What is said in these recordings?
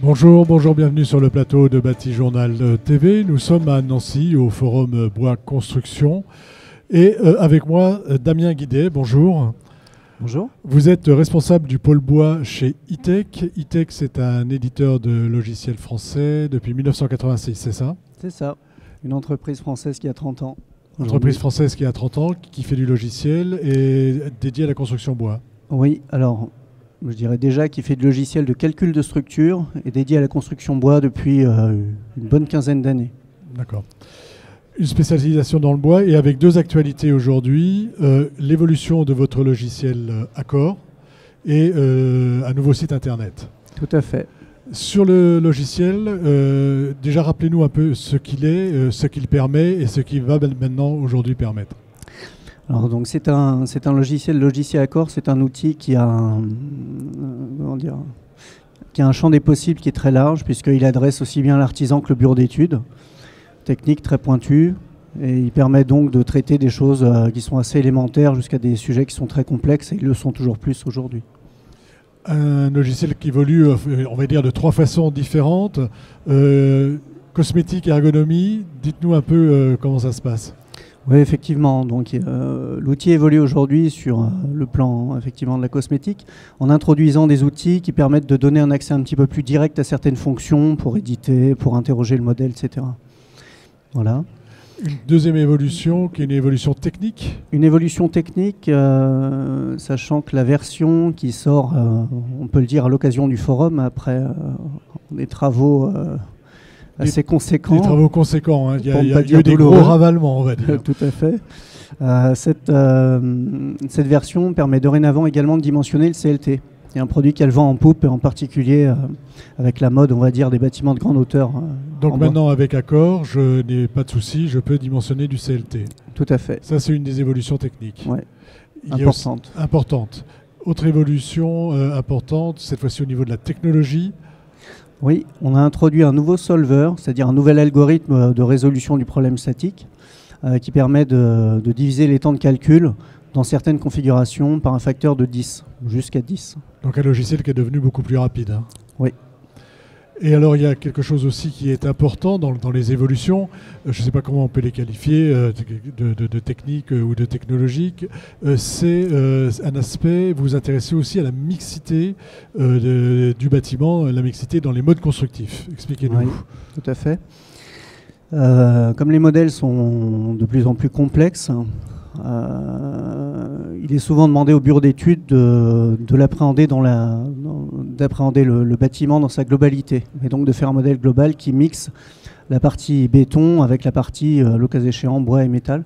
Bonjour, bonjour, bienvenue sur le plateau de Bâti Journal TV. Nous sommes à Nancy au forum Bois Construction et avec moi Damien Guidet, bonjour. Bonjour. Vous êtes responsable du pôle bois chez ITEC. ITEC, c'est un éditeur de logiciels français depuis 1986, c'est ça? C'est ça, une entreprise française qui a 30 ans. Une entreprise française qui a 30 ans, qui fait du logiciel et dédiée à la construction bois. Oui, alors je dirais déjà qu'il fait du logiciel de calcul de structure et dédié à la construction bois depuis une bonne quinzaine d'années. D'accord. Une spécialisation dans le bois et avec deux actualités aujourd'hui, l'évolution de votre logiciel Accor et un nouveau site internet. Tout à fait. Sur le logiciel, déjà rappelez-nous un peu ce qu'il est, ce qu'il permet et ce qu'il va maintenant aujourd'hui permettre. Alors donc c'est un logiciel Accor, c'est un outil qui a un champ des possibles qui est très large puisqu'il adresse aussi bien l'artisan que le bureau d'études. Technique très pointue et il permet donc de traiter des choses qui sont assez élémentaires jusqu'à des sujets qui sont très complexes et ils le sont toujours plus aujourd'hui. Un logiciel qui évolue, on va dire, de trois façons différentes. Cosmétique et ergonomie, dites-nous un peu comment ça se passe. Oui, effectivement. Donc, l'outil évolue aujourd'hui sur le plan effectivement de la cosmétique en introduisant des outils qui permettent de donner un accès un petit peu plus direct à certaines fonctions pour éditer, pour interroger le modèle, etc. Voilà. Une deuxième évolution qui est une évolution technique. Une évolution technique, sachant que la version qui sort, on peut le dire, à l'occasion du forum, après des travaux assez conséquents. Des travaux conséquents, hein. Il y a eu des gros ravalements, on va dire. Tout à fait. Cette version permet dorénavant également de dimensionner le CLT. C'est un produit qui a le vent en poupe, et en particulier avec la mode, on va dire, des bâtiments de grande hauteur. Donc maintenant, avec Accor, je n'ai pas de souci, je peux dimensionner du CLT. Tout à fait. Ça, c'est une des évolutions techniques. Ouais. Importante. Importante. Autre évolution importante, cette fois-ci au niveau de la technologie. Oui, on a introduit un nouveau solver, c'est-à-dire un nouvel algorithme de résolution du problème statique qui permet de diviser les temps de calcul dans certaines configurations par un facteur de 10, jusqu'à 10. Donc un logiciel qui est devenu beaucoup plus rapide. Hein. Oui. Et alors il y a quelque chose aussi qui est important dans les évolutions, je ne sais pas comment on peut les qualifier, de technique ou de technologique, c'est un aspect, vous vous intéressez aussi à la mixité du bâtiment, la mixité dans les modes constructifs. Expliquez-nous. Oui, tout à fait. Comme les modèles sont de plus en plus complexes, il est souvent demandé au bureau d'études de l'appréhender d'appréhender le bâtiment dans sa globalité, et donc de faire un modèle global qui mixe la partie béton avec la partie, le cas échéant, bois et métal.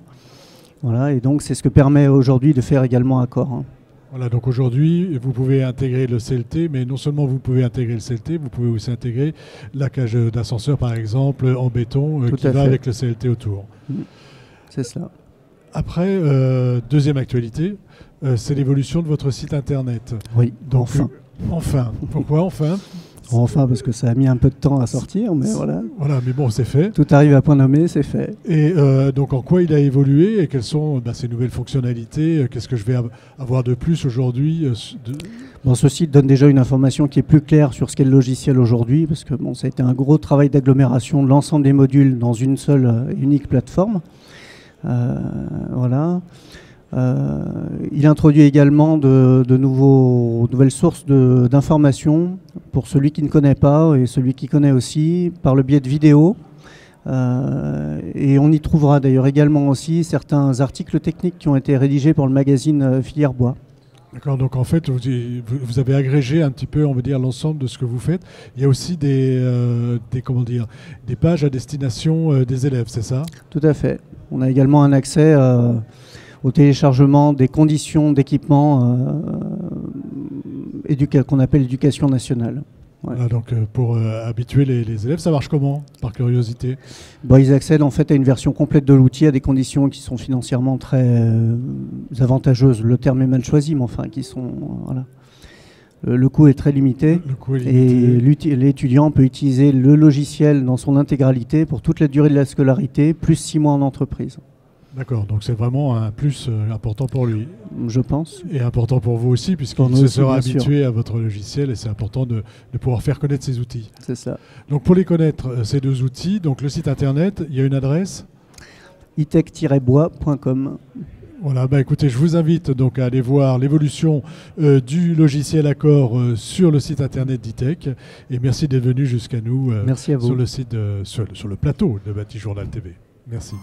Voilà, et donc c'est ce que permet aujourd'hui de faire également Accor. Hein. Voilà, donc aujourd'hui, vous pouvez intégrer le CLT, mais non seulement vous pouvez intégrer le CLT, vous pouvez aussi intégrer la cage d'ascenseur, par exemple, en béton, qui va avec le CLT autour. C'est cela. Après, deuxième actualité, c'est l'évolution de votre site internet. Oui, donc, enfin. Enfin. Pourquoi enfin? Enfin, parce que ça a mis un peu de temps à sortir, mais voilà. Voilà, mais bon, c'est fait. Tout arrive à point nommé, c'est fait. Et donc, en quoi il a évolué et quelles sont ces nouvelles fonctionnalités? Qu'est-ce que je vais avoir de plus aujourd'hui Bon, ce site donne déjà une information qui est plus claire sur ce qu'est le logiciel aujourd'hui, parce que bon, ça a été un gros travail d'agglomération de l'ensemble des modules dans une seule unique plateforme. Voilà. Il introduit également de nouvelles sources d'informations pour celui qui ne connaît pas et celui qui connaît aussi par le biais de vidéos. Et on y trouvera d'ailleurs également aussi certains articles techniques qui ont été rédigés pour le magazine Filière Bois. D'accord, donc en fait, vous avez agrégé un petit peu, on va dire, l'ensemble de ce que vous faites. Il y a aussi des pages à destination des élèves, c'est ça? Tout à fait. On a également un accès au téléchargement des conditions d'équipement qu'on appelle éducation nationale. Ouais. Voilà, donc pour habituer les élèves, ça marche comment, par curiosité? Ils accèdent en fait à une version complète de l'outil à des conditions qui sont financièrement très avantageuses. Le terme est mal choisi, mais enfin, qui sont... voilà. Le coût est très limité. Et l'étudiant peut utiliser le logiciel dans son intégralité pour toute la durée de la scolarité, plus 6 mois en entreprise. D'accord, donc c'est vraiment un plus important pour lui. Je pense. Et important pour vous aussi, puisqu'il se sera habitué à votre logiciel et c'est important de pouvoir faire connaître ces outils. C'est ça. Donc pour les connaître, ces deux outils, donc le site internet, il y a une adresse itech-bois.com. Voilà, bah écoutez, je vous invite donc à aller voir l'évolution du logiciel Accor sur le site internet d'ITech. Et merci d'être venu jusqu'à nous merci à vous. sur le site sur le plateau de Bâti Journal TV. Merci.